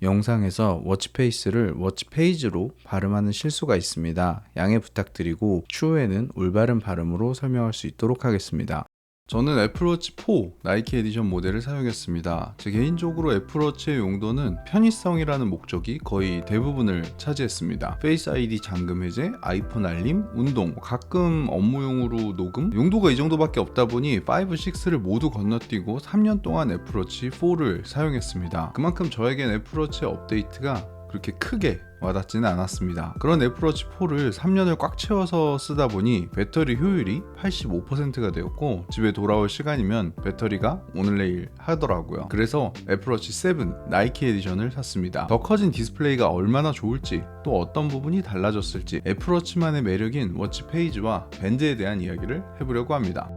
영상에서 워치페이스를 워치페이지로 발음하는 실수가 있습니다. 양해 부탁드리고 추후에는 올바른 발음으로 설명할 수 있도록 하겠습니다. 저는 애플워치 4 나이키 에디션 모델을 사용했습니다. 제 개인적으로 애플워치의 용도는 편의성이라는 목적이 거의 대부분을 차지했습니다. 페이스 아이디 잠금 해제, 아이폰 알림, 운동, 가끔 업무용으로 녹음, 용도가 이 정도밖에 없다 보니 5, 6를 모두 건너뛰고 3년 동안 애플워치 4를 사용했습니다. 그만큼 저에겐 애플워치의 업데이트가 그렇게 크게 와닿지는 않았습니다. 그런 애플워치 4를 3년을 꽉 채워서 쓰다 보니 배터리 효율이 85%가 되었고 집에 돌아올 시간이면 배터리가 오늘 내일 하더라고요. 그래서 애플워치 7 나이키 에디션을 샀습니다. 더 커진 디스플레이가 얼마나 좋을지, 또 어떤 부분이 달라졌을지 애플워치만의 매력인 워치 페이지와 밴드에 대한 이야기를 해보려고 합니다.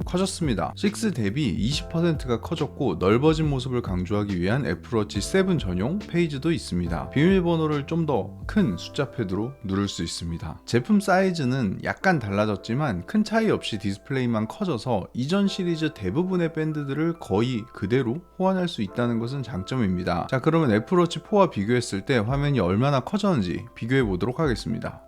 커졌습니다. 6 대비 20%가 커졌고 넓어진 모습을 강조하기 위한 애플워치 7 전용 페이지도 있습니다. 비밀번호를 좀 더 큰 숫자 패드로 누를 수 있습니다. 제품 사이즈는 약간 달라졌지만 큰 차이 없이 디스플레이만 커져서 이전 시리즈 대부분의 밴드들을 거의 그대로 호환할 수 있다는 것은 장점입니다. 자, 그러면 애플워치 4와 비교했을 때 화면이 얼마나 커졌는지 비교해 보도록 하겠습니다.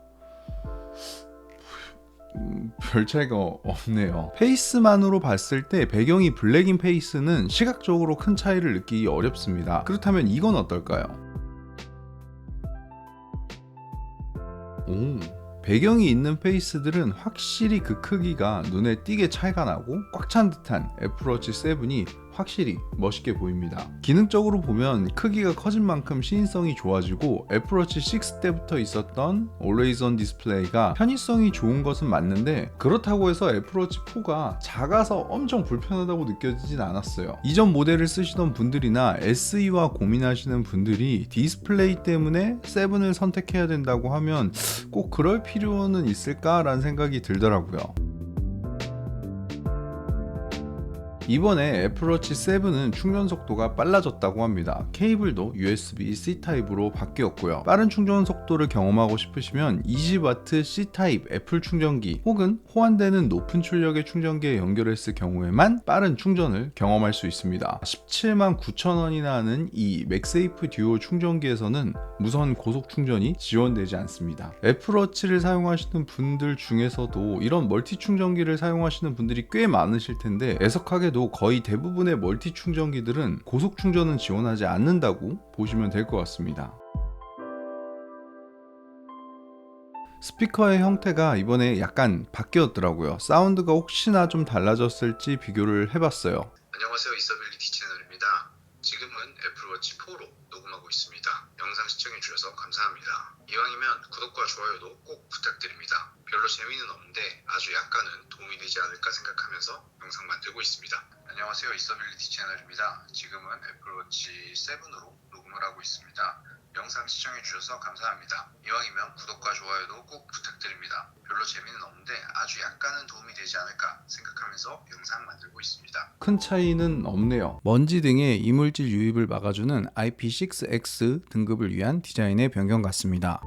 별 차이가 없네요. 페이스만으로 봤을 때 배경이 블랙인 페이스는 시각적으로 큰 차이를 느끼기 어렵습니다. 그렇다면 이건 어떨까요? 배경이 있는 페이스들은 확실히 그 크기가 눈에 띄게 차이가 나고 꽉 찬 듯한 애플워치 7이 확실히 멋있게 보입니다. 기능적으로 보면 크기가 커진 만큼 시인성이 좋아지고 애플워치 6 때부터 있었던 Always On 디스플레이가 편의성이 좋은 것은 맞는데 그렇다고 해서 애플워치 4가 작아서 엄청 불편하다고 느껴지진 않았어요. 이전 모델을 쓰시던 분들이나 SE와 고민하시는 분들이 디스플레이 때문에 7을 선택해야 된다고 하면 꼭 그럴 필요는 있을까라는 생각이 들더라고요. 이번에 애플워치 7은 충전 속도가 빨라졌다고 합니다. 케이블도 USB-C 타입으로 바뀌었고요. 빠른 충전 속도를 경험하고 싶으시면 20W C 타입 애플 충전기 혹은 호환되는 높은 출력의 충전기에 연결했을 경우에만 빠른 충전을 경험할 수 있습니다. 179,000원이나 하는 이 맥세이프 듀오 충전기에서는 무선 고속 충전이 지원되지 않습니다. 애플워치를 사용하시는 분들 중에서도 이런 멀티 충전기를 사용하시는 분들이 꽤 많으실 텐데 애석하게도 거의 대부분의 멀티 충전기들은 고속 충전은 지원하지 않는다고 보시면 될 것 같습니다. 스피커의 형태가 이번에 약간 바뀌었더라고요. 사운드가 혹시나 좀 달라졌을지 비교를 해봤어요. 안녕하세요, 이서빌리티 채널입니다. 지금은 애플워치 4로 녹음하고 있습니다. 영상 시청해주셔서 감사합니다. 이왕이면 구독과 좋아요도 꼭 부탁드립니다. 별로 재미는 없는데 아주 약간은 도움이 되지 않을까 생각하면서 영상 만들고 있습니다. 안녕하세요, 이서빌리티 채널입니다. 지금은 애플워치 7으로 녹음을 하고 있습니다. 영상 시청해주셔서 감사합니다. 이왕이면 구독과 좋아요도 꼭 부탁드립니다. 별로 재미는 없는데 아주 약간은 도움이 되지 않을까 생각하면서 영상 만들고 있습니다. 큰 차이는 없네요. 먼지 등의 이물질 유입을 막아주는 IP6X 등급을 위한 디자인의 변경 같습니다.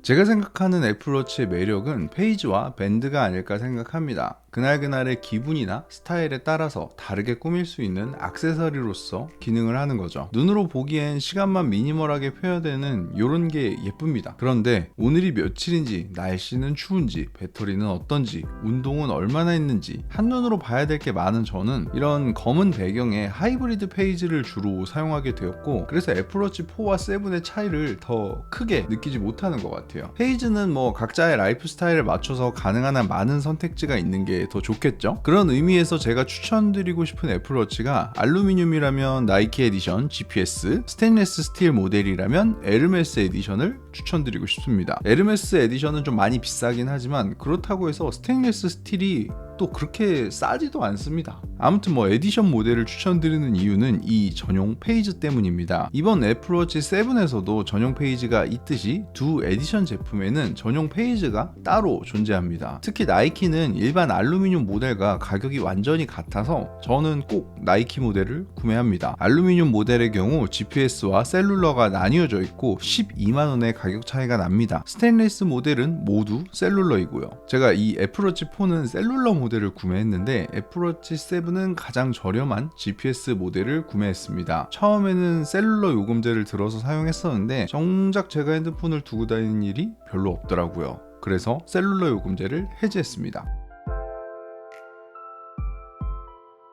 제가 생각하는 애플워치의 매력은 페이지와 밴드가 아닐까 생각합니다. 그날그날의 기분이나 스타일에 따라서 다르게 꾸밀 수 있는 액세서리로서 기능을 하는 거죠. 눈으로 보기엔 시간만 미니멀하게 표현되는 이런 게 예쁩니다. 그런데 오늘이 며칠인지, 날씨는 추운지, 배터리는 어떤지, 운동은 얼마나 했는지 한눈으로 봐야 될 게 많은 저는 이런 검은 배경의 하이브리드 페이지를 주로 사용하게 되었고, 그래서 애플워치 4와 7의 차이를 더 크게 느끼지 못하는 것 같아요. 페이지는 뭐 각자의 라이프 스타일에 맞춰서 가능한 한 많은 선택지가 있는 게 더 좋겠죠? 그런 의미에서 제가 추천드리고 싶은 애플워치가 알루미늄이라면 나이키 에디션 GPS, 스테인리스 스틸 모델이라면 에르메스 에디션을 추천드리고 싶습니다. 에르메스 에디션은 좀 많이 비싸긴 하지만 그렇다고 해서 스테인리스 스틸이 가격도 그렇게 싸지도 않습니다. 아무튼 뭐 에디션 모델을 추천드리는 이유는 이 전용 페이지 때문입니다. 이번 애플워치 7에서도 전용 페이지가 있듯이 두 에디션 제품에는 전용 페이지가 따로 존재합니다. 특히 나이키는 일반 알루미늄 모델과 가격이 완전히 같아서 저는 꼭 나이키 모델을 구매합니다. 알루미늄 모델의 경우 GPS와 셀룰러가 나뉘어져 있고 12만원의 가격 차이가 납니다. 스테인리스 모델은 모두 셀룰러이고요. 제가 이 애플워치 4는 셀룰러 모델을 구매했는데 애플워치 7은 가장 저렴한 GPS 모델을 구매했습니다. 처음에는 셀룰러 요금제를 들어서 사용했었는데 정작 제가 핸드폰을 두고 다니는 일이 별로 없더라고요. 그래서 셀룰러 요금제를 해지했습니다.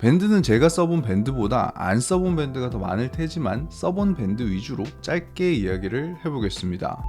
밴드는 제가 써본 밴드보다 안 써본 밴드가 더 많을 테지만 써본 밴드 위주로 짧게 이야기를 해보겠습니다.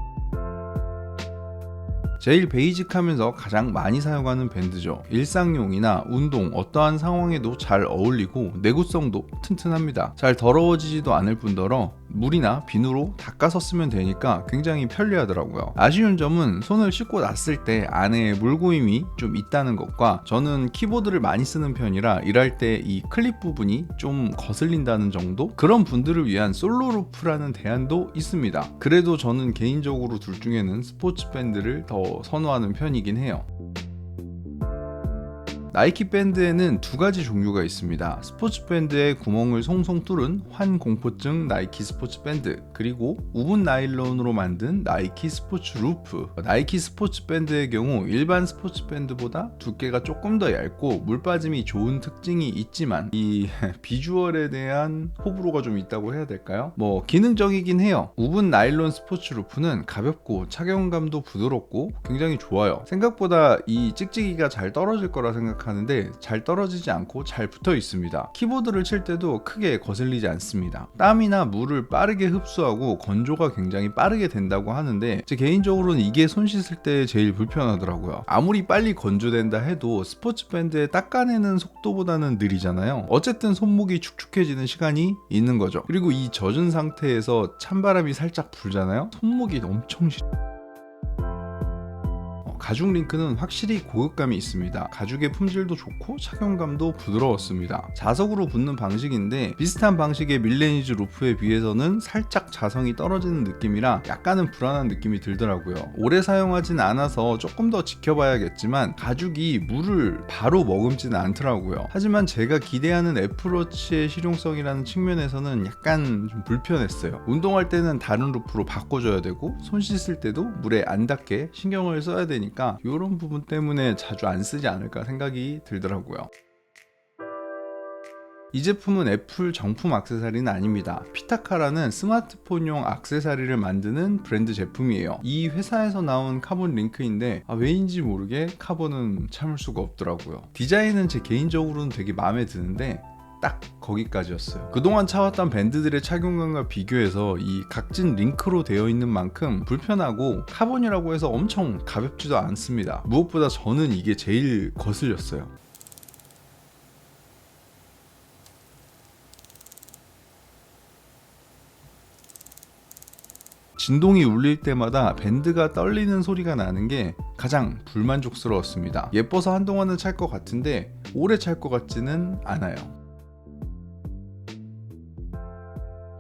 제일 베이직하면서 가장 많이 사용하는 밴드죠. 일상용이나 운동 어떠한 상황에도 잘 어울리고 내구성도 튼튼합니다. 잘 더러워지지도 않을 뿐더러 물이나 비누로 닦아서 쓰면 되니까 굉장히 편리하더라고요. 아쉬운 점은 손을 씻고 났을 때 안에 물고임이 좀 있다는 것과 저는 키보드를 많이 쓰는 편이라 일할 때 이 클립 부분이 좀 거슬린다는 정도? 그런 분들을 위한 솔로루프라는 대안도 있습니다. 그래도 저는 개인적으로 둘 중에는 스포츠 밴드를 더 선호하는 편이긴 해요. 나이키 밴드에는 두 가지 종류가 있습니다. 스포츠 밴드에 구멍을 송송 뚫은 환공포증 나이키 스포츠 밴드, 그리고 우분 나일론으로 만든 나이키 스포츠 루프. 나이키 스포츠 밴드의 경우 일반 스포츠 밴드보다 두께가 조금 더 얇고 물 빠짐이 좋은 특징이 있지만 이 비주얼에 대한 호불호가 좀 있다고 해야 될까요? 뭐 기능적이긴 해요. 우분 나일론 스포츠 루프는 가볍고 착용감도 부드럽고 굉장히 좋아요. 생각보다 이 찍찍이가 잘 떨어질 거라 생각하는데 잘 떨어지지 않고 잘 붙어 있습니다. 키보드를 칠 때도 크게 거슬리지 않습니다. 땀이나 물을 빠르게 흡수하고 건조가 굉장히 빠르게 된다고 하는데 제 개인적으로는 이게 손 씻을 때 제일 불편하더라고요. 아무리 빨리 건조된다 해도 스포츠 밴드에 닦아내는 속도보다는 느리잖아요. 어쨌든 손목이 축축해지는 시간이 있는 거죠. 그리고 이 젖은 상태에서 찬바람이 살짝 불잖아요. 손목이 엄청 가죽 링크는 확실히 고급감이 있습니다. 가죽의 품질도 좋고 착용감도 부드러웠습니다. 자석으로 붙는 방식인데 비슷한 방식의 밀레니즈 루프에 비해서는 살짝 자성이 떨어지는 느낌이라 약간은 불안한 느낌이 들더라고요. 오래 사용하진 않아서 조금 더 지켜봐야겠지만 가죽이 물을 바로 머금지는 않더라고요. 하지만 제가 기대하는 애플워치의 실용성이라는 측면에서는 약간 좀 불편했어요. 운동할 때는 다른 루프로 바꿔줘야 되고 손 씻을 때도 물에 안 닿게 신경을 써야 되니까 이런 부분 때문에 자주 안 쓰지 않을까 생각이 들더라고요. 이 제품은 애플 정품 액세서리는 아닙니다. 피타카라는 스마트폰용 액세서리를 만드는 브랜드 제품이에요. 이 회사에서 나온 카본 링크인데 왜인지 모르게 카본은 참을 수가 없더라고요. 디자인은 제 개인적으로는 되게 마음에 드는데 딱 거기까지였어요. 그동안 차왔던 밴드들의 착용감과 비교해서 이 각진 링크로 되어 있는 만큼 불편하고 카본이라고 해서 엄청 가볍지도 않습니다. 무엇보다 저는 이게 제일 거슬렸어요. 진동이 울릴 때마다 밴드가 떨리는 소리가 나는 게 가장 불만족스러웠습니다. 예뻐서 한동안은 찰 것 같은데 오래 찰 것 같지는 않아요.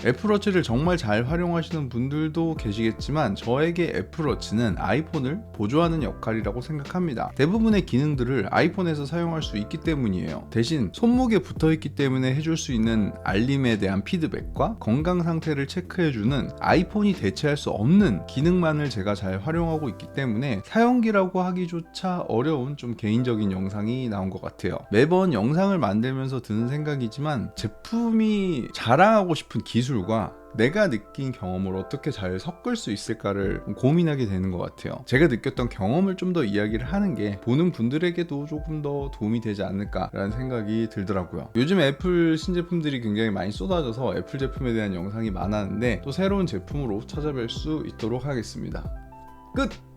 애플워치를 정말 잘 활용하시는 분들도 계시겠지만 저에게 애플워치는 아이폰을 보조하는 역할이라고 생각합니다. 대부분의 기능들을 아이폰에서 사용할 수 있기 때문이에요. 대신 손목에 붙어있기 때문에 해줄 수 있는 알림에 대한 피드백과 건강 상태를 체크해주는 아이폰이 대체할 수 없는 기능만을 제가 잘 활용하고 있기 때문에 사용기라고 하기조차 어려운 좀 개인적인 영상이 나온 것 같아요. 매번 영상을 만들면서 드는 생각이지만 제품이 자랑하고 싶은 기술과 내가 느낀 경험을 어떻게 잘 섞을 수 있을까를 고민하게 되는 것 같아요. 제가 느꼈던 경험을 좀 더 이야기를 하는 게 보는 분들에게도 조금 더 도움이 되지 않을까라는 생각이 들더라고요. 요즘 애플 신제품들이 굉장히 많이 쏟아져서 애플 제품에 대한 영상이 많았는데 또 새로운 제품으로 찾아뵐 수 있도록 하겠습니다. 끝!